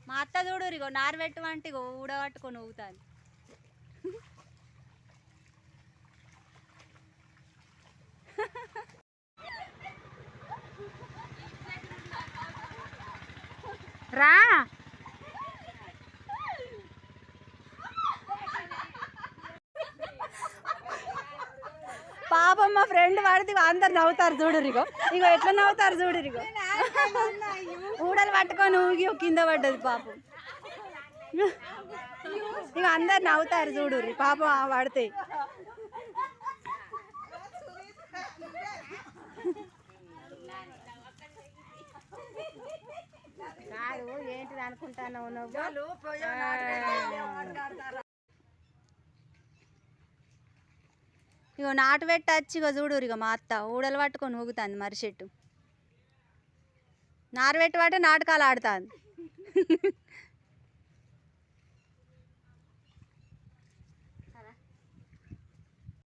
మా అత్త చూడు ఇగో నారు పెట్టమంటే ఇగో ఊడబట్టుకొని ఊగుతాను. రా పాపం మా ఫ్రెండ్ పడితే అందరు నవ్వుతారు చూడురు. ఇగో ఇగో ఎట్లా నవ్వుతారు చూడురు. ఇగో ఊడలు పట్టుకొని ఊగి కింద పడ్డది పాపం. ఇక అందరు నవ్వుతారు చూడుర్రి పాపం పడితే. కాదు ఏంటిది అనుకుంటాను నువ్వు. ఇగో నాటు పెట్టి వచ్చి ఇగో చూడురు. ఇక మా అత్త ఊడలు పట్టుకొని ఊగుతుంది మరి చెట్టు. నారు పెట్టి పట్టే నాటకాలు ఆడుతుంది.